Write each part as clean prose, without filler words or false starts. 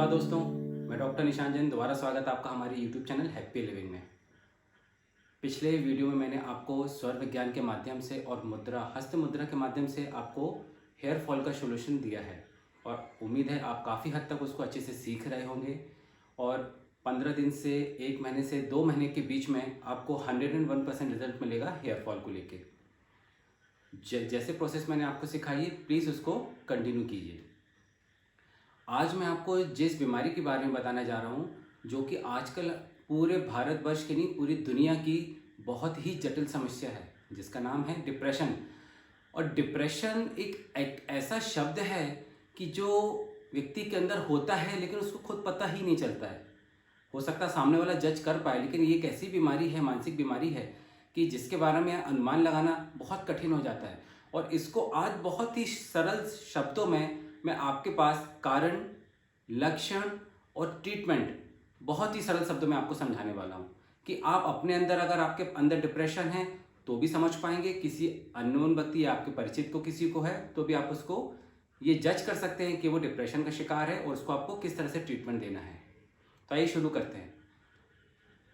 नमस्कार दोस्तों, मैं डॉक्टर निशान जैन दोबारा स्वागत है आपका हमारे यूट्यूब चैनल हैप्पी लिविंग में। पिछले वीडियो में मैंने आपको स्वर विज्ञान के माध्यम से और हस्त मुद्रा के माध्यम से आपको हेयर फॉल का सोल्यूशन दिया है और उम्मीद है आप काफ़ी हद तक उसको अच्छे से सीख रहे होंगे और 15 दिन से 1 महीने से 2 महीने के बीच में आपको 101% रिजल्ट मिलेगा हेयर फॉल को लेके। जैसे प्रोसेस मैंने आपको सिखाई है, प्लीज़ उसको कंटिन्यू कीजिए। आज मैं आपको जिस बीमारी के बारे में बताने जा रहा हूँ, जो कि आजकल पूरे भारतवर्ष की नहीं पूरी दुनिया की बहुत ही जटिल समस्या है, जिसका नाम है डिप्रेशन। और डिप्रेशन एक ऐसा शब्द है कि जो व्यक्ति के अंदर होता है लेकिन उसको खुद पता ही नहीं चलता है। हो सकता है सामने वाला जज कर पाए, लेकिन ये एक ऐसी बीमारी है, मानसिक बीमारी है कि जिसके बारे में अनुमान लगाना बहुत कठिन हो जाता है। और इसको आज बहुत ही सरल शब्दों में मैं आपके पास कारण, लक्षण और ट्रीटमेंट बहुत ही सरल शब्दों में आपको समझाने वाला हूँ कि आप अपने अंदर, अगर आपके अंदर डिप्रेशन है तो भी समझ पाएंगे, किसी अननोन व्यक्ति या आपके परिचित को किसी को है तो भी आप उसको ये जज कर सकते हैं कि वो डिप्रेशन का शिकार है और उसको आपको किस तरह से ट्रीटमेंट देना है। तो आइए शुरू करते हैं।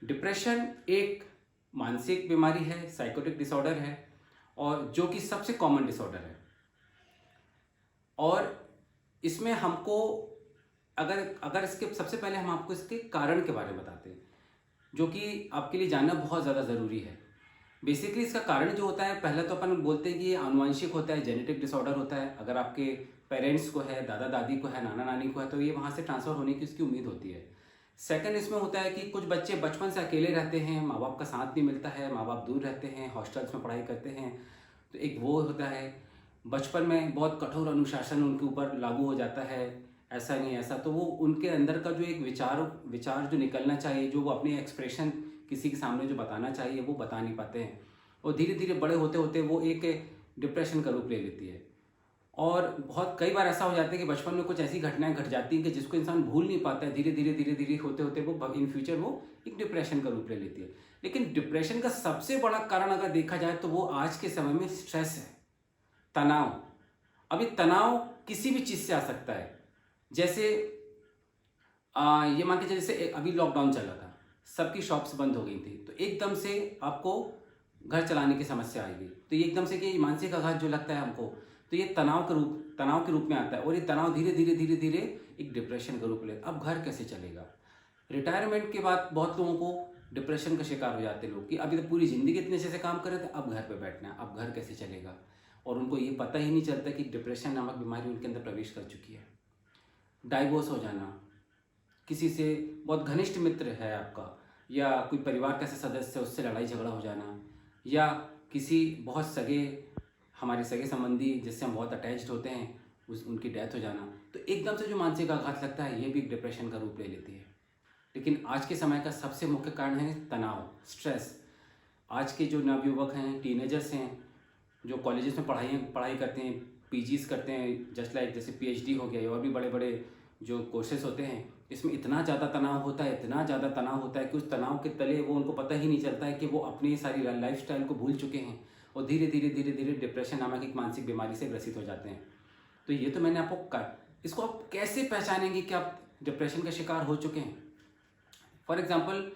डिप्रेशन एक मानसिक बीमारी है, साइकोटिक डिसऑर्डर है और जो कि सबसे कॉमन डिसऑर्डर है। और इसमें हमको अगर इसके सबसे पहले हम आपको इसके कारण के बारे में बताते हैं, जो कि आपके लिए जानना बहुत ज़्यादा ज़रूरी है। बेसिकली इसका कारण जो होता है, पहले तो अपन बोलते हैं कि ये आनुवंशिक होता है, जेनेटिक डिसऑर्डर होता है। अगर आपके पेरेंट्स को है, दादा दादी को है, नाना नानी को है, तो ये वहाँ से ट्रांसफ़र होने की उसकी उम्मीद होती है। सेकंड इसमें होता है कि कुछ बच्चे बचपन से अकेले रहते हैं, माँ बाप का साथ नहीं मिलता है, माँ बाप दूर रहते हैं, हॉस्टल्स में पढ़ाई करते हैं, तो एक वो होता है। बचपन में बहुत कठोर अनुशासन उनके ऊपर लागू हो जाता है, ऐसा नहीं ऐसा, तो वो उनके अंदर का जो एक विचार जो निकलना चाहिए, जो वो अपने एक्सप्रेशन किसी के सामने जो बताना चाहिए वो बता नहीं पाते हैं और धीरे धीरे बड़े होते होते वो एक डिप्रेशन का रूप ले लेती है। और बहुत कई बार ऐसा हो जाता है कि बचपन में कुछ ऐसी घटनाएं घट जाती हैं कि जिसको इंसान भूल नहीं पाता है, धीरे धीरे होते होते वो इन फ्यूचर वो एक डिप्रेशन का रूप ले लेती है। लेकिन डिप्रेशन का सबसे बड़ा कारण अगर देखा जाए तो वो आज के समय में स्ट्रेस है, तनाव। अभी तनाव किसी भी चीज़ से आ सकता है। जैसे ये मान के चलिए, जैसे अभी लॉकडाउन चल रहा था, सबकी शॉप्स बंद हो गई थी, तो एकदम से आपको घर चलाने की समस्या आएगी, तो ये एकदम से कि मानसिक आघात जो लगता है हमको, तो ये तनाव के रूप में आता है और ये तनाव धीरे धीरे एक डिप्रेशन का रूप लेता है। अब घर कैसे चलेगा? रिटायरमेंट के बाद बहुत लोगों को डिप्रेशन का शिकार हो जाते हैं लोग कि अभी तो पूरी ज़िंदगी इतने अच्छे से काम कर रहे थे, अब घर पे बैठना है, अब घर कैसे चलेगा? और उनको ये पता ही नहीं चलता कि डिप्रेशन नामक बीमारी उनके अंदर प्रवेश कर चुकी है। डाइवोर्स हो जाना, किसी से बहुत घनिष्ठ मित्र है आपका या कोई परिवार का ऐसा सदस्य है, उससे लड़ाई झगड़ा हो जाना, या किसी बहुत हमारे सगे संबंधी जिससे हम बहुत अटैच्ड होते हैं उनकी डेथ हो जाना, तो एकदम से जो मानसिक आघात लगता है ये भी डिप्रेशन का रूप ले लेती है। लेकिन आज के समय का सबसे मुख्य कारण है तनाव, स्ट्रेस। आज के जो नवयुवक हैं, टीनेजर्स हैं, जो कॉलेजेस में पढ़ाई करते हैं, पीजीज करते हैं, जैसे पीएचडी हो गया और भी बड़े बड़े जो कोर्सेज होते हैं, इसमें इतना ज़्यादा तनाव होता है कि उस तनाव के तले वो उनको पता ही नहीं चलता है कि वो अपनी सारी लाइफस्टाइल को भूल चुके हैं और धीरे धीरे डिप्रेशन नामक एक मानसिक बीमारी से ग्रसित हो जाते हैं। तो ये तो मैंने आपको इसको आप कैसे पहचानेंगे कि आप डिप्रेशन का शिकार हो चुके हैं? फॉर एग्जाम्पल,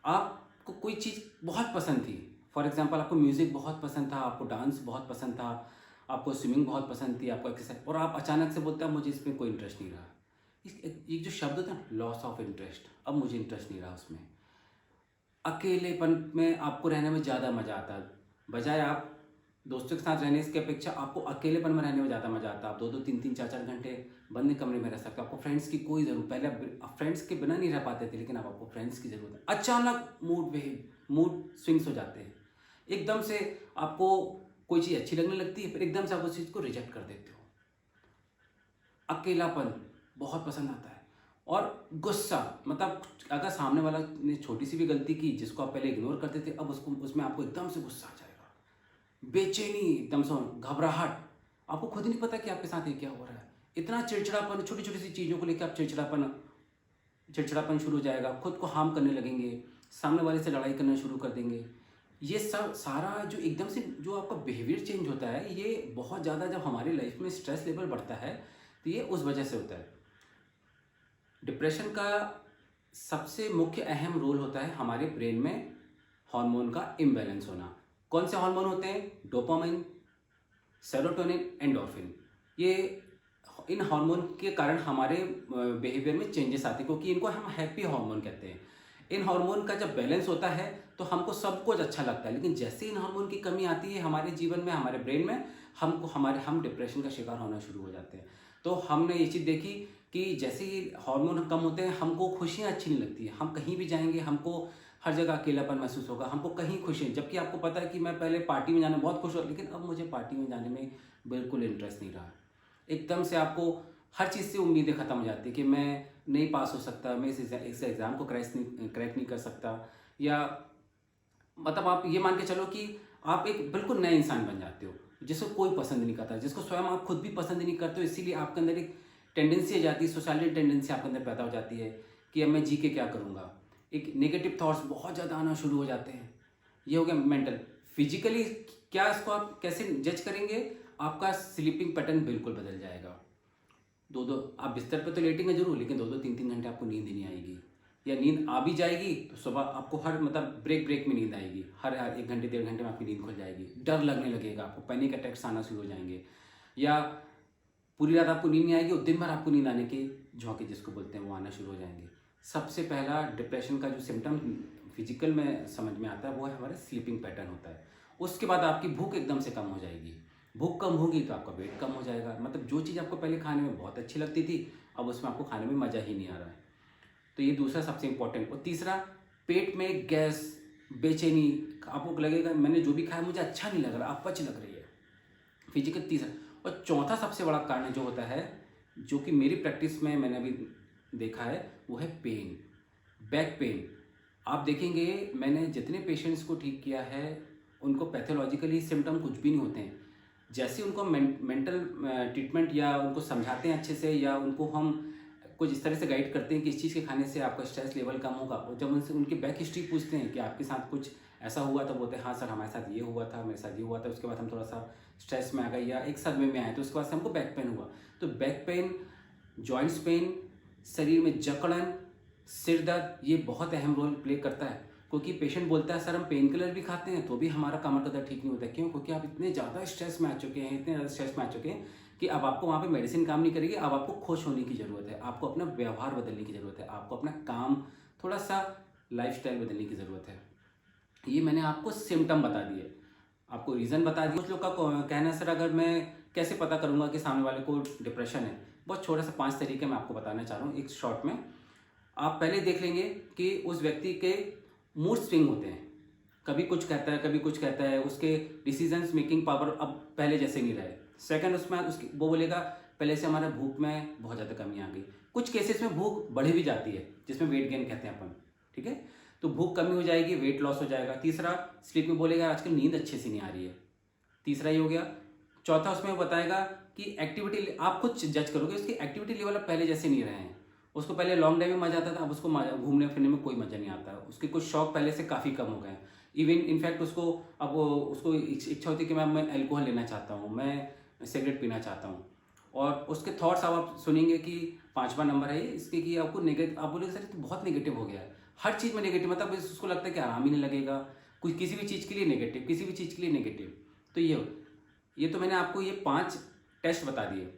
आपको कोई चीज़ बहुत पसंद थी, फॉर एग्जाम्पल आपको म्यूज़िक बहुत पसंद था, आपको डांस बहुत पसंद था, आपको स्विमिंग बहुत पसंद थी, आपको एक्सरसाइज, और आप अचानक से बोलते हैं मुझे इसमें कोई इंटरेस्ट नहीं रहा। ये जो शब्द होता है लॉस ऑफ इंटरेस्ट, अब मुझे इंटरेस्ट नहीं रहा उसमें। अकेलेपन में आपको रहने में ज़्यादा मज़ा आता है, बजाय आप दोस्तों के साथ रहने की अपेक्षा आपको अकेलेपन में रहने में ज़्यादा मज़ा आता है। आप 2-2, 3-3, 4-4 घंटे बंद कमरे में रह सकते हो, आपको फ्रेंड्स की कोई ज़रूरत, पहले आप फ्रेंड्स के बिना नहीं रह पाते थे, लेकिन अब आपको फ्रेंड्स की ज़रूरत है। अचानक मूड स्विंग्स हो जाते हैं, एकदम से आपको कोई चीज़ अच्छी लगने लगती है, फिर एकदम से आप उस चीज़ को रिजेक्ट कर देते हो। अकेलापन बहुत पसंद आता है। और गुस्सा, मतलब अगर सामने वाला ने छोटी सी भी गलती की जिसको आप पहले इग्नोर करते थे, अब उसमें आपको एकदम से गुस्सा आ जाएगा। बेचैनी, एकदम से घबराहट, आपको खुद नहीं पता कि आपके साथ ये क्या हो रहा है। इतना चिड़चिड़ापन, छोटी छोटी सी चीज़ों को लेकर आप चिड़चिड़ापन शुरू हो जाएगा, खुद को हार्म करने लगेंगे, सामने वाले से लड़ाई करना शुरू कर देंगे। ये सब सारा जो एकदम से जो आपका बिहेवियर चेंज होता है, ये बहुत ज़्यादा जब हमारी लाइफ में स्ट्रेस लेवल बढ़ता है तो ये उस वजह से होता है। डिप्रेशन का सबसे मुख्य अहम रोल होता है हमारे ब्रेन में हार्मोन का इम्बैलेंस होना। कौन से हार्मोन होते हैं? Dopamine, serotonin, endorphin. ये इन हार्मोन के कारण हमारे बिहेवियर में चेंजेस आते हैं, क्योंकि इनको हम हैप्पी हार्मोन कहते हैं। इन हार्मोन का जब बैलेंस होता है तो हमको सब कुछ अच्छा लगता है, लेकिन जैसे इन हार्मोन की कमी आती है हमारे जीवन में, हमारे ब्रेन में, हम डिप्रेशन का शिकार होना शुरू हो जाते हैं। तो हमने ये चीज़ देखी कि जैसे ही हार्मोन कम होते हैं हमको खुशियाँ अच्छी नहीं लगती है। हम कहीं भी जाएंगे हमको हर जगह अकेलापन महसूस होगा, हमको कहीं खुशी, जबकि आपको पता है कि मैं पहले पार्टी में जाने में बहुत खुश हुआ, लेकिन अब मुझे पार्टी में जाने में बिल्कुल इंटरेस्ट नहीं रहा। एकदम से आपको हर चीज़ से उम्मीदें ख़त्म हो जाती है कि मैं नहीं पास हो सकता, मैं इस एग्ज़ाम को क्रैक नहीं कर सकता, या मतलब आप ये मान के चलो कि आप एक बिल्कुल नए इंसान बन जाते हो जिसको कोई पसंद नहीं करता, जिसको स्वयं आप खुद भी पसंद नहीं करते हो। इसीलिए आपके अंदर एक टेंडेंसी आ जाती है, सोशल टेंडेंसी आपके अंदर पैदा हो जाती है कि अब मैं जी के क्या करूँगा। एक नेगेटिव थॉट्स बहुत ज़्यादा आना शुरू हो जाते हैं। ये हो गया मेंटल। फिजिकली क्या, इसको आप कैसे जज करेंगे? आपका स्लीपिंग पैटर्न बिल्कुल बदल जाएगा। दो दो आप बिस्तर पर तो लेटेंगे जरूर, लेकिन 2-2 3-3 घंटे आपको नींद ही नहीं आएगी, या नींद आ भी जाएगी तो सुबह आपको हर मतलब ब्रेक में नींद आएगी, हर 1 घंटे 1.5 घंटे में आपकी नींद खुल जाएगी। डर लगने लगेगा, आपको पैनिक अटैक्स आना शुरू हो जाएंगे, या पूरी रात आपको नींद नहीं आएगी और दिन भर आपको नींद आने के झोंके जिसको बोलते हैं वो आना शुरू हो जाएंगे। सबसे पहला डिप्रेशन का जो सिम्टम फिजिकल में समझ में आता है वो है हमारा स्लीपिंग पैटर्न होता है। उसके बाद आपकी भूख एकदम से कम हो जाएगी। भूख कम होगी तो आपका वेट कम हो जाएगा। मतलब जो चीज़ आपको पहले खाने में बहुत अच्छी लगती थी अब उसमें आपको खाने में मज़ा ही नहीं आ रहा है। तो ये दूसरा सबसे इंपॉर्टेंट। और तीसरा, पेट में गैस, बेचैनी, आपको लगेगा मैंने जो भी खाया मुझे अच्छा नहीं लग रहा, अपच लग रही है, फिजिकल। तीसरा और चौथा सबसे बड़ा कारण जो होता है, जो कि मेरी प्रैक्टिस में मैंने अभी देखा है, वो है पेन, बैक पेन। आप देखेंगे मैंने जितने पेशेंट्स को ठीक किया है उनको पैथोलॉजिकली सिम्टम कुछ भी नहीं होते हैं। जैसे उनको मेंटल ट्रीटमेंट या उनको समझाते हैं अच्छे से, या उनको हम कुछ इस तरह से गाइड करते हैं कि इस चीज़ के खाने से आपका स्ट्रेस लेवल कम होगा, और जब उनसे उनकी बैक हिस्ट्री पूछते हैं कि आपके साथ कुछ ऐसा हुआ, तो बोलते हैं हाँ सर हमारे साथ ये हुआ था, मेरे साथ ये हुआ था, उसके बाद हम थोड़ा सा स्ट्रेस में आ गए या एक सदमे में आए, तो उसके बाद से हमको बैक पेन हुआ। तो बैक पेन, जॉइंट्स पेन, शरीर में जकड़न, सिर दर्द, ये बहुत अहम रोल प्ले करता है। क्योंकि पेशेंट बोलता है सर हम पेन किलर भी खाते हैं तो भी हमारा कमर का दर्द ठीक नहीं होता। क्यों? क्योंकि आप इतने ज़्यादा स्ट्रेस में आ चुके हैं, इतने ज़्यादा स्ट्रेस में आ चुके हैं कि अब आपको वहाँ पे मेडिसिन काम नहीं करेगी। अब आपको खुश होने की ज़रूरत है, आपको अपना व्यवहार बदलने की ज़रूरत है, आपको अपना काम, थोड़ा सा लाइफस्टाइल बदलने की ज़रूरत है। ये मैंने आपको सिम्टम बता दिए, आपको रीज़न बता दिए। कुछ लोग का कहना है सर अगर मैं कैसे पता करूँगा कि सामने वाले को डिप्रेशन है। बहुत छोटा सा 5 तरीके मैं आपको बताना चाह रहा हूँ एक शॉर्ट में। आप पहले देख लेंगे कि उस व्यक्ति के मूड स्विंग होते हैं, कभी कुछ कहता है कभी कुछ कहता है, उसके डिसीजंस मेकिंग पावर अब पहले जैसे नहीं रहे। सेकंड, उसमें उसकी वो बोलेगा पहले से हमारा भूख में बहुत ज़्यादा कमी आ गई। कुछ केसेस में भूख बढ़ भी जाती है जिसमें वेट गेन कहते हैं अपन, ठीक है। तो भूख कमी हो जाएगी, वेट लॉस हो जाएगा। तीसरा, स्लीप में बोलेगा आजकल नींद अच्छे से नहीं आ रही है, तीसरा ही हो गया। चौथा, उसमें बताएगा कि एक्टिविटी, आप खुद जज करोगे उसकी एक्टिविटी लेवल अब पहले जैसे नहीं रहे हैं। उसको पहले लॉन्ग ड्राइव में मजा आता था, अब उसको घूमने फिरने में कोई मजा नहीं आता। उसके कुछ शौक पहले से काफ़ी कम हो गए हैं। इवन इनफैक्ट उसको अब उसको इच्छा होती है कि मैं अल्कोहल लेना चाहता हूँ, मैं सिगरेट पीना चाहता हूँ। और उसके थॉट्स आप सुनेंगे कि 5वां नंबर है ये इसके कि आपको नेगेटिव, आप बोलेंगे सर तो बहुत नेगेटिव हो गया है, हर चीज़ में नेगेटिव। मतलब उसको लगता है कि आराम ही नहीं लगेगा, कुछ किसी भी चीज़ के लिए नेगेटिव, किसी भी चीज़ के लिए नेगेटिव। तो ये तो मैंने आपको ये 5 टेस्ट बता दिए।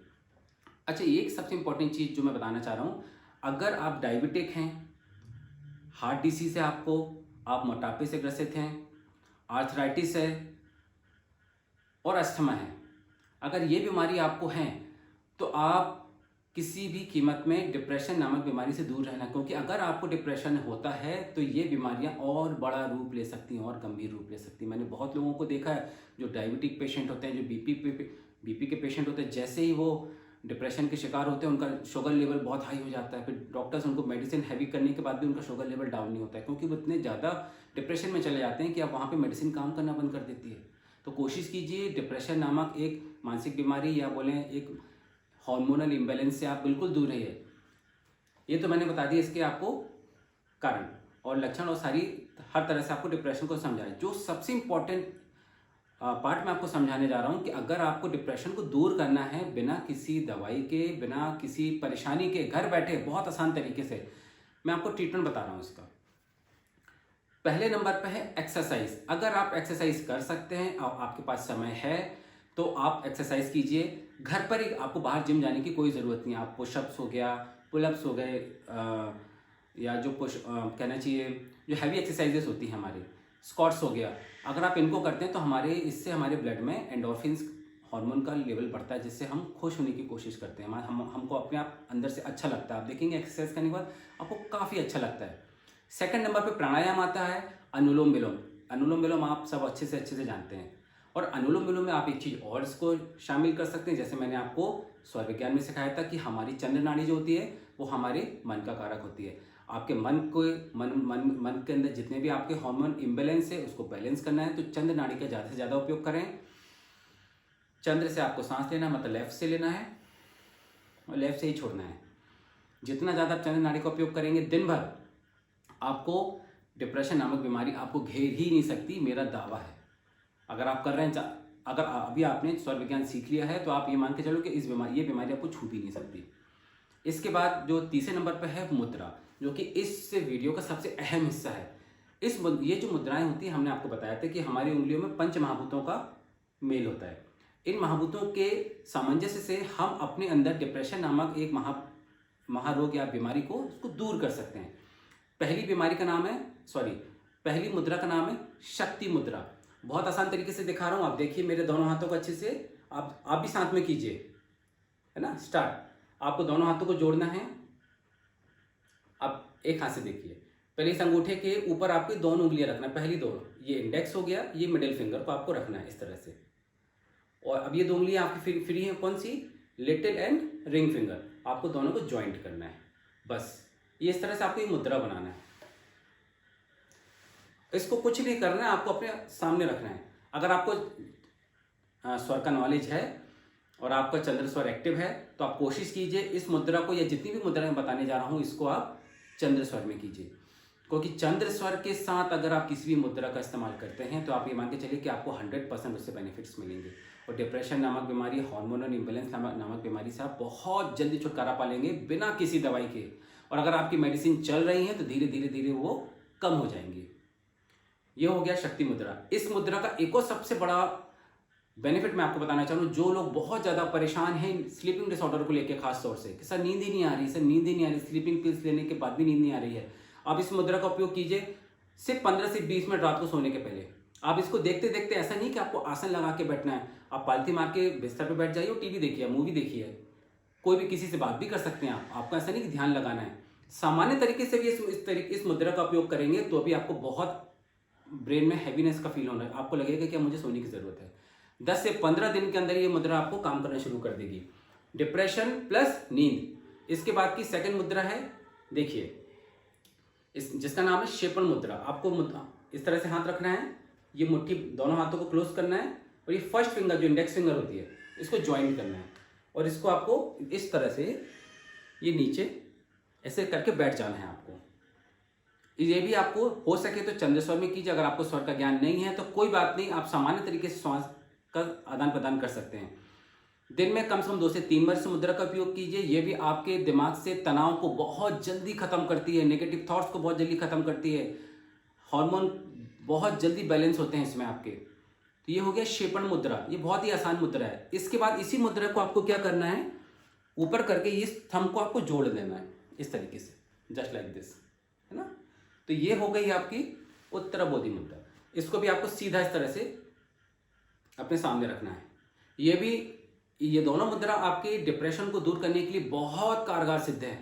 अच्छा, एक सबसे इंपॉर्टेंट चीज़ जो मैं बताना चाह रहा हूँ, अगर आप डायबिटिक हैं, हार्ट डिसीज है आपको, आप मोटापे से ग्रसित हैं, आर्थराइटिस है और अस्थमा है, अगर ये बीमारी आपको है तो आप किसी भी कीमत में डिप्रेशन नामक बीमारी से दूर रहना। क्योंकि अगर आपको डिप्रेशन होता है तो ये बीमारियां और बड़ा रूप ले सकती हैं और गंभीर रूप ले सकती हैं। मैंने बहुत लोगों को देखा है जो डायबिटिक पेशेंट होते हैं, जो बीपी के पेशेंट होते हैं, जैसे ही वो डिप्रेशन के शिकार होते हैं उनका शुगर लेवल बहुत हाई हो जाता है। फिर डॉक्टर्स उनको मेडिसिन हैवी करने के बाद भी उनका शुगर लेवल डाउन नहीं होता है, क्योंकि वो इतने ज़्यादा डिप्रेशन में चले जाते हैं कि अब वहाँ पे मेडिसिन काम करना बंद कर देती है। तो कोशिश कीजिए डिप्रेशन नामक एक मानसिक बीमारी या बोलें एक हार्मोनल इम्बैलेंस से आप बिल्कुल दूर रहिए। ये तो मैंने बता दिया इसके आपको कारण और लक्षण और सारी हर तरह से आपको डिप्रेशन को समझाएं। जो सबसे इम्पोर्टेंट पार्ट मैं आपको समझाने जा रहा हूँ कि अगर आपको डिप्रेशन को दूर करना है बिना किसी दवाई के, बिना किसी परेशानी के, घर बैठे बहुत आसान तरीके से, मैं आपको ट्रीटमेंट बता रहा हूँ इसका। पहले नंबर पे है एक्सरसाइज। अगर आप एक्सरसाइज कर सकते हैं और आपके पास समय है तो आप एक्सरसाइज कीजिए घर पर ही। आपको बाहर जिम जाने की कोई ज़रूरत नहीं। आप पुशअप्स हो गया, पुलअप्स हो गए, या जो कहना चाहिए जो हैवी एक्सरसाइजेस होती हैं हमारी, स्क्वाट्स हो गया, अगर आप इनको करते हैं तो इससे हमारे ब्लड में एंडोर्फिन्स हार्मोन का लेवल बढ़ता है, जिससे हम खुश होने की कोशिश करते हैं। हमको अपने आप अंदर से अच्छा लगता है। आप देखेंगे एक्सरसाइज करने के बाद आपको काफ़ी अच्छा लगता है। सेकंड नंबर पे प्राणायाम आता है, अनुलोम विलोम। अनुलोम विलोम आप सब अच्छे से जानते हैं। और अनुलोम विलोम में आप एक चीज़ और इसको शामिल कर सकते हैं, जैसे मैंने आपको स्वर विज्ञान में सिखाया था कि हमारी चंद्र नाड़ी जो होती है वो हमारे मन का कारक होती है। आपके मन के अंदर जितने भी आपके हार्मोन इम्बैलेंस है उसको बैलेंस करना है, तो चंद्र नाड़ी का ज़्यादा से ज़्यादा उपयोग करें। चंद्र से आपको सांस लेना मतलब लेफ्ट से लेना है और लेफ्ट से ही छोड़ना है। जितना ज़्यादा आप चंद्र नाड़ी का उपयोग करेंगे दिन भर, आपको डिप्रेशन नामक बीमारी आपको घेर ही नहीं सकती, मेरा दावा है। अगर आप कर रहे हैं, अगर अभी आपने स्वर विज्ञान सीख लिया है तो आप ये मान के चलो कि ये बीमारी आपको छू भी नहीं सकती। इसके बाद जो तीसरे नंबर पर है मुद्रा, जो कि इस वीडियो का सबसे अहम हिस्सा है। ये जो मुद्राएं होती हैं, हमने आपको बताया था कि हमारी उंगलियों में पंच महाभूतों का मेल होता है। इन महाभूतों के सामंजस्य से हम अपने अंदर डिप्रेशन नामक एक महारोग या बीमारी को उसको दूर कर सकते हैं। पहली मुद्रा का नाम है शक्ति मुद्रा। बहुत आसान तरीके से दिखा रहा हूँ, आप देखिए मेरे दोनों हाथों को अच्छे से, आप भी साथ में कीजिए, है ना। स्टार्ट। आपको दोनों हाथों को जोड़ना है। आप एक हाथ से देखिए, पहले इस अंगूठे के ऊपर आपकी दोनों उंगलियां रखना, पहली दोनों, ये इंडेक्स हो गया, ये मिडिल फिंगर को आपको रखना है इस तरह से। और अब ये दो उंगलियां आपकी फ्री हैं, कौन सी, लिटिल एंड रिंग फिंगर, आपको दोनों को ज्वाइंट करना है। बस ये इस तरह से आपको ये मुद्रा बनाना है। इसको कुछ नहीं करना है, आपको अपने सामने रखना है। अगर आपको स्वर का नॉलेज है और आपका चंद्र स्वर एक्टिव है तो आप कोशिश कीजिए इस मुद्रा को, या जितनी भी मुद्राएं बताने जा रहा हूं, इसको आप चंद्र स्वर में कीजिए। क्योंकि चंद्र स्वर के साथ अगर आप किसी भी मुद्रा का इस्तेमाल करते हैं तो आप ये मान के चलिए कि आपको 100% उससे बेनिफिट्स मिलेंगे। और डिप्रेशन नामक बीमारी, हार्मोनल इम्बैलेंस नामक बीमारी से आप बहुत जल्दी छुटकारा पा लेंगे बिना किसी दवाई के। और अगर आपकी मेडिसिन चल रही है तो धीरे धीरे वो कम हो जाएंगी। ये हो गया शक्ति मुद्रा। इस मुद्रा का एक और सबसे बड़ा बेनिफिट मैं आपको बताना चाहूँ, जो लोग बहुत ज़्यादा परेशान हैं स्लीपिंग डिसऑर्डर को लेकर, खास तौर से कि सर नींद ही नहीं आ रही, स्लीपिंग पिल्स लेने के बाद भी नींद नहीं आ रही है, आप इस मुद्रा का उपयोग कीजिए सिर्फ 15 से 20 मिनट रात को सोने के पहले। आप इसको देखते देखते, ऐसा नहीं कि आपको आसन लगा के बैठना है, आप पालथी मार के बिस्तर पर बैठ जाइए और टीवी देखिए, मूवी देखिए, कोई भी किसी से बात भी कर सकते हैं आपको ऐसा नहीं कि ध्यान लगाना है। सामान्य तरीके से भी इस मुद्रा का उपयोग करेंगे तो भी आपको बहुत ब्रेन में हैवीनेस का फील होना है, आपको लगेगा कि मुझे सोने की ज़रूरत है। 10 से 15 दिन के अंदर ये मुद्रा आपको काम करना शुरू कर देगी। डिप्रेशन प्लस नींद। इसके बाद की सेकंड मुद्रा है, देखिए जिसका नाम है क्षेपण मुद्रा। आपको इस तरह से हाथ रखना है, ये मुट्ठी दोनों हाथों को क्लोज करना है और ये फर्स्ट फिंगर जो इंडेक्स फिंगर होती है इसको ज्वाइन करना है और इसको आपको इस तरह से ये नीचे ऐसे करके बैठ जाना है आपको। ये भी आपको हो सके तो चंद्र स्वर में कीजिए। अगर आपको स्वर का ज्ञान नहीं है तो कोई बात नहीं, आप सामान्य तरीके से श्वास का आदान प्रदान कर सकते हैं। दिन में कम से कम 2 से 3 बार इस मुद्रा का उपयोग कीजिए। ये भी आपके दिमाग से तनाव को बहुत जल्दी खत्म करती है, नेगेटिव थॉट्स को बहुत जल्दी खत्म करती है, हार्मोन बहुत जल्दी बैलेंस होते हैं इसमें आपके। तो ये हो गया क्षेपण मुद्रा, ये बहुत ही आसान मुद्रा है। इसके बाद इसी मुद्रा को आपको क्या करना है, ऊपर करके इस थंब को आपको जोड़ देना है इस तरीके से, जस्ट लाइक दिस, है ना। तो ये हो गई आपकी उत्तराबोधि मुद्रा। इसको भी आपको सीधा इस तरह से अपने सामने रखना है। ये दोनों मुद्रा आपके डिप्रेशन को दूर करने के लिए बहुत कारगर सिद्ध है।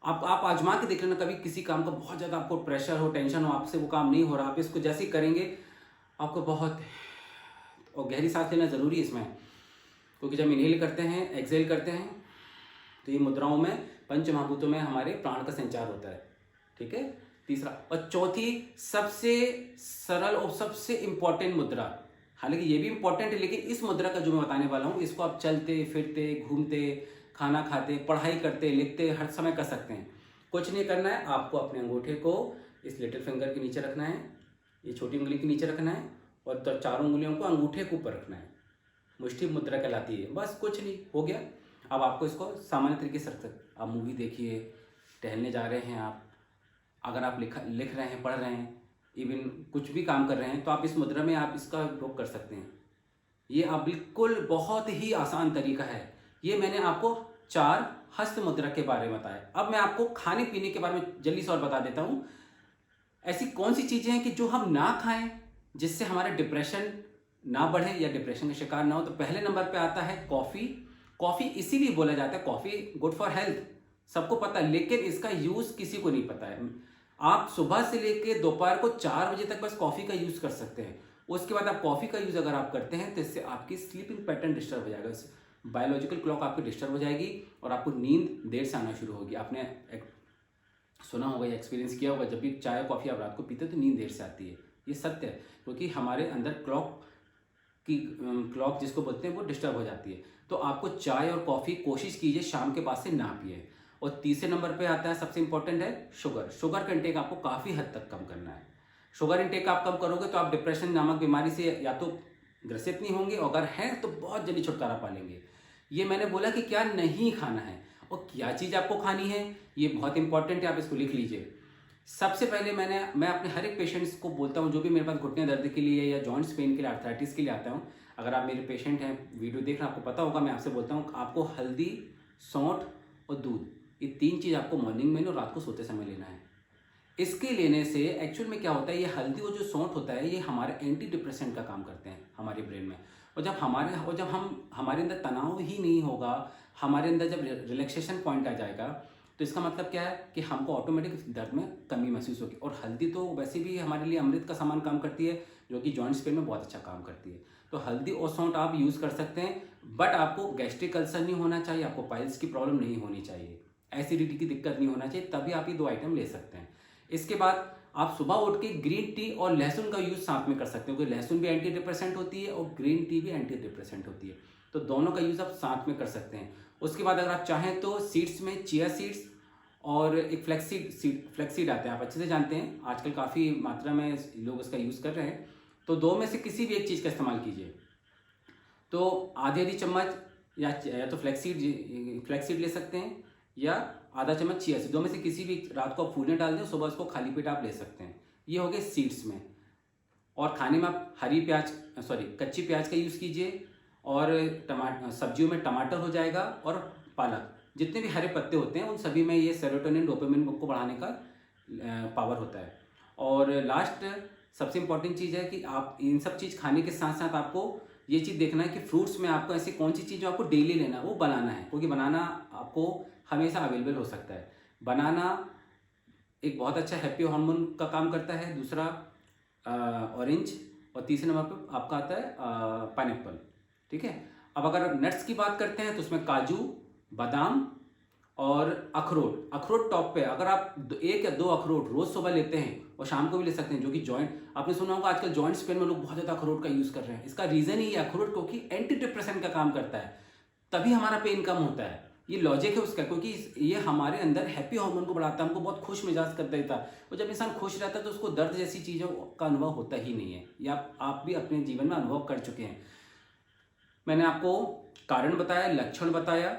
आप आजमा के देख लेना, कभी किसी काम का बहुत ज़्यादा आपको प्रेशर हो, टेंशन हो, आपसे वो काम नहीं हो रहा, आप इसको जैसे ही करेंगे आपको बहुत, और गहरी सांस लेना ज़रूरी है इसमें, क्योंकि जब इनहेल करते हैं, एक्सहेल करते हैं तो ये मुद्राओं में पंच महाभूतों में हमारे प्राण का संचार होता है, ठीक है। तीसरा और चौथी सबसे सरल और सबसे इंपॉर्टेंट मुद्रा, हालांकि ये भी इंपॉर्टेंट है लेकिन इस मुद्रा का जो मैं बताने वाला हूँ इसको आप चलते फिरते, घूमते, खाना खाते, पढ़ाई करते, लिखते, हर समय कर सकते हैं। कुछ नहीं करना है, आपको अपने अंगूठे को इस लिटिल फिंगर के नीचे रखना है, ये छोटी उंगली के नीचे रखना है और तो चारों उंगलियों को अंगूठे के ऊपर रखना है, मुष्टि मुद्रा कहलाती है। बस कुछ नहीं, हो गया। अब आपको इसको सामान्य तरीके से रख सकते, आप मूवी देखिए, टहलने जा रहे हैं आप, अगर आप लिख रहे हैं, पढ़ रहे हैं, इवन कुछ भी काम कर रहे हैं, तो आप इस मुद्रा में आप इसका उपयोग कर सकते हैं। ये आप बिल्कुल बहुत ही आसान तरीका है। ये मैंने आपको 4 हस्त मुद्रा के बारे में बताया। अब मैं आपको खाने पीने के बारे में जल्दी से और बता देता हूँ। ऐसी कौन सी चीज़ें हैं कि जो हम ना खाएं जिससे हमारा डिप्रेशन ना बढ़े या डिप्रेशन का शिकार ना हो। तो पहले नंबर पे आता है कॉफ़ी। कॉफ़ी इसीलिए बोला जाता है कॉफ़ी गुड फॉर हेल्थ, सबको पता है, लेकिन इसका यूज़ किसी को नहीं पता है। आप सुबह से लेकर दोपहर को 4 बजे तक बस कॉफ़ी का यूज़ कर सकते हैं। उसके बाद आप कॉफ़ी का यूज़ अगर आप करते हैं तो इससे आपकी स्लीपिंग पैटर्न डिस्टर्ब हो जाएगा, बायोलॉजिकल क्लॉक आपकी डिस्टर्ब हो जाएगी और आपको नींद देर से आना शुरू होगी। आपने सुना होगा या एक्सपीरियंस किया होगा, जब भी चाय कॉफ़ी आप रात को पीते हो तो नींद देर से आती है। ये सत्य है, क्योंकि हमारे अंदर क्लॉक जिसको बोलते हैं वो डिस्टर्ब हो जाती है। तो आपको चाय और कॉफ़ी कोशिश कीजिए शाम के बाद से ना पिए। और तीसरे नंबर पे आता है, सबसे इंपॉर्टेंट है शुगर। शुगर का इंटेक आपको काफ़ी हद तक कम करना है। शुगर इंटेक आप कम करोगे तो आप डिप्रेशन नामक बीमारी से या तो ग्रसित नहीं होंगे, और अगर हैं तो बहुत जल्दी छुटकारा पा लेंगे। ये मैंने बोला कि क्या नहीं खाना है और क्या चीज़ आपको खानी है, ये बहुत इंपॉर्टेंट है, आप इसको लिख लीजिए। सबसे पहले मैं अपने हर एक पेशेंट्स को बोलता हूँ, जो भी मेरे पास घुटने दर्द के लिए या जॉइंट्स पेन के लिए, आर्थराइटिस के लिए आता हूँ। अगर आप मेरे पेशेंट हैं, वीडियो देख रहे हैं, आपको पता होगा, मैं आपसे बोलता हूँ आपको हल्दी, सौंठ और दूध, ये 3 चीज़ आपको मॉर्निंग में और रात को सोते समय लेना है। इसके लेने से एक्चुअल में क्या होता है, ये हल्दी और जो सौंठ होता है ये हमारे एंटी डिप्रेसेंट का काम करते हैं हमारे ब्रेन में। और जब हमारे अंदर तनाव ही नहीं होगा, हमारे अंदर जब रिलैक्सेशन पॉइंट आ जाएगा, तो इसका मतलब क्या है कि हमको ऑटोमेटिक दर्द में कमी महसूस होगी। और हल्दी तो वैसे भी हमारे लिए अमृत का समान काम करती है, जो कि जॉइंट्स पेन में बहुत अच्छा काम करती है। तो हल्दी और सौंठ आप यूज़ कर सकते हैं, बट आपको गैस्ट्रिक अल्सर नहीं होना चाहिए, आपको पाइल्स की प्रॉब्लम नहीं होनी चाहिए, एसिडिटी की दिक्कत नहीं होना चाहिए, तभी आप ये 2 आइटम ले सकते हैं। इसके बाद आप सुबह उठ के ग्रीन टी और लहसुन का यूज़ साथ में कर सकते हो, क्योंकि लहसुन भी एंटी डिप्रेसेंट होती है और ग्रीन टी भी एंटी डिप्रेसेंट होती है, तो दोनों का यूज़ आप साथ में कर सकते हैं। उसके बाद अगर आप चाहें तो सीड्स में चिया सीड्स और एक फ्लैक्सीड आते हैं, आप अच्छे से जानते हैं, आजकल काफ़ी मात्रा में लोग इसका यूज़ कर रहे हैं। तो 2 में से किसी भी एक चीज़ का इस्तेमाल कीजिए। तो आधी चम्मच या तो फ्लैक्सीड ले सकते हैं या आधा चम्मच चिया सीड, 2 में से किसी भी, रात को आप फूलने डाल दें, सुबह उसको खाली पेट आप ले सकते हैं। ये हो गए सीड्स में। और खाने में आप कच्ची प्याज का यूज़ कीजिए, और सब्जियों में टमाटर हो जाएगा और पालक, जितने भी हरे पत्ते होते हैं उन सभी में ये सेरोटोनिन, डोपामिन को बढ़ाने का पावर होता है। और लास्ट सबसे इंपॉर्टेंट चीज़ है कि आप इन सब चीज़ खाने के साथ साथ आपको ये चीज़ देखना है कि फ्रूट्स में आपको ऐसी कौन सी चीज़ जो आपको डेली लेना है वो बनाना है, क्योंकि बनाना आपको हमेशा अवेलेबल हो सकता है। बनाना एक बहुत अच्छा हैप्पी हार्मोन का काम करता है। दूसरा ऑरेंज, और तीसरे नंबर पर आपका आता है पाइनएप्पल। ठीक है। अब अगर नट्स की बात करते हैं तो उसमें काजू, बादाम और अखरोट टॉप पे। अगर आप 1 या 2 अखरोट रोज सुबह लेते हैं और शाम को भी ले सकते हैं, जो कि जॉइंट, आपने सुना होगा आजकल जॉइंट्स पेन में लोग बहुत ज़्यादा अखरोट का यूज़ कर रहे हैं। इसका रीज़न ही है अखरोट, क्योंकि एंटी डिप्रेसेंट का काम करता है, तभी हमारा पेन कम होता है। ये लॉजिक है उसका, क्योंकि ये हमारे अंदर हैप्पी हार्मोन को बढ़ाता है, हमको बहुत खुश मिजाज कर देता है। और जब इंसान खुश रहता है तो उसको दर्द जैसी चीज़ों का अनुभव होता ही नहीं है। या आप भी अपने जीवन में अनुभव कर चुके हैं। मैंने आपको कारण बताया, लक्षण बताया,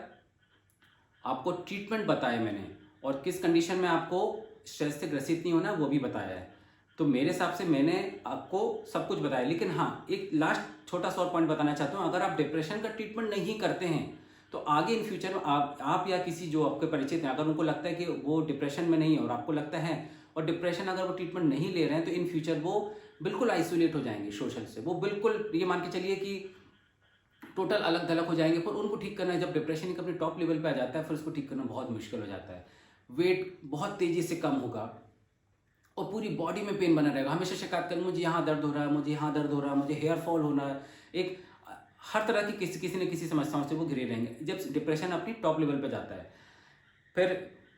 आपको ट्रीटमेंट बताया मैंने, और किस कंडीशन में आपको स्ट्रेस से ग्रसित नहीं होना वो भी बताया है। तो मेरे हिसाब से मैंने आपको सब कुछ बताया। लेकिन हाँ, एक लास्ट छोटा सा और पॉइंट बताना चाहता हूँ। अगर आप डिप्रेशन का ट्रीटमेंट नहीं करते हैं तो आगे इन फ्यूचर में आप या किसी जो आपके परिचित हैं, अगर उनको लगता है कि वो डिप्रेशन में नहीं है और आपको लगता है, और डिप्रेशन अगर वो ट्रीटमेंट नहीं ले रहे हैं, तो इन फ्यूचर वो बिल्कुल आइसोलेट हो जाएंगे सोशल से। वो बिल्कुल, ये मान के चलिए कि टोटल अलग थलग हो जाएंगे। पर उनको ठीक करना है, जब डिप्रेशन एक अपने टॉप लेवल पे आ जाता है, फिर उसको ठीक करना बहुत मुश्किल हो जाता है। वेट बहुत तेजी से कम होगा और पूरी बॉडी में पेन बना रहेगा। हमेशा शिकायत करें, मुझे यहाँ दर्द हो रहा है, मुझे यहाँ दर्द हो रहा है, मुझे हेयर फॉल होना है, एक हर तरह की किसी न किसी समस्याओं से वो घिरे रहेंगे जब डिप्रेशन अपनी टॉप लेवल पे जाता है। फिर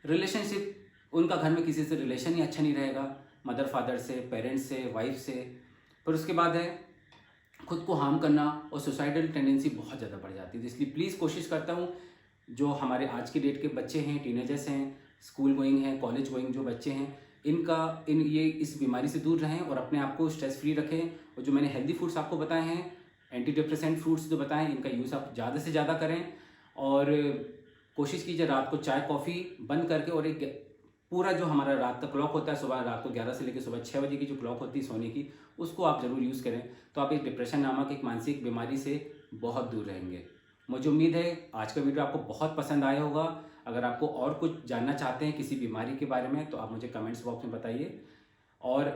रिलेशनशिप, उनका घर में किसी से रिलेशन ही अच्छा नहीं रहेगा, मदर फादर से, पेरेंट्स से, वाइफ से। फिर उसके बाद है खुद को हार्म करना, और सुसाइडल टेंडेंसी बहुत ज़्यादा बढ़ जाती है। इसलिए प्लीज़ कोशिश करता हूँ, जो हमारे आज के डेट के बच्चे हैं, टीनेजर्स हैं, स्कूल गोइंग हैं, कॉलेज गोइंग जो बच्चे हैं, ये इस बीमारी से दूर रहें और अपने आप को स्ट्रेस फ्री रखें और जो मैंने हेल्दी फूड्स आपको बताए हैं, एंटी डिप्रेसेंट फ्रूट्स जो बताएं, इनका यूज़ आप ज़्यादा से ज़्यादा करें। और कोशिश कीजिए रात को चाय कॉफ़ी बंद करके, और एक पूरा जो हमारा रात का क्लॉक होता है, सुबह रात को 11 से लेकर सुबह 6 बजे की जो क्लॉक होती है सोने की, उसको आप ज़रूर यूज़ करें। तो आप एक डिप्रेशन नामक एक मानसिक बीमारी से बहुत दूर रहेंगे। मुझे उम्मीद है आज का वीडियो आपको बहुत पसंद आया होगा। अगर आपको और कुछ जानना चाहते हैं किसी बीमारी के बारे में, तो आप मुझे कमेंट्स बॉक्स में बताइए। और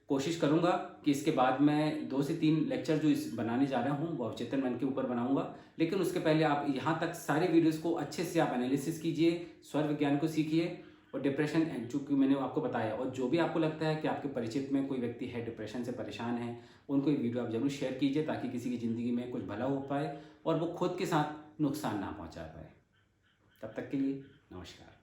कोशिश करूंगा कि इसके बाद मैं 2 से 3 लेक्चर जो इस बनाने जा रहा हूं वो अवचेतन मन के ऊपर बनाऊंगा। लेकिन उसके पहले आप यहां तक सारे वीडियोस को अच्छे से आप एनालिसिस कीजिए, स्वर विज्ञान को सीखिए, और डिप्रेशन जो कि मैंने आपको बताया, और जो भी आपको लगता है कि आपके परिचित में कोई व्यक्ति है डिप्रेशन से परेशान है, उनको ये वीडियो आप जरूर शेयर कीजिए, ताकि किसी की ज़िंदगी में कुछ भला हो पाए और वो खुद के साथ नुकसान ना पहुँचा पाए। तब तक के लिए नमस्कार।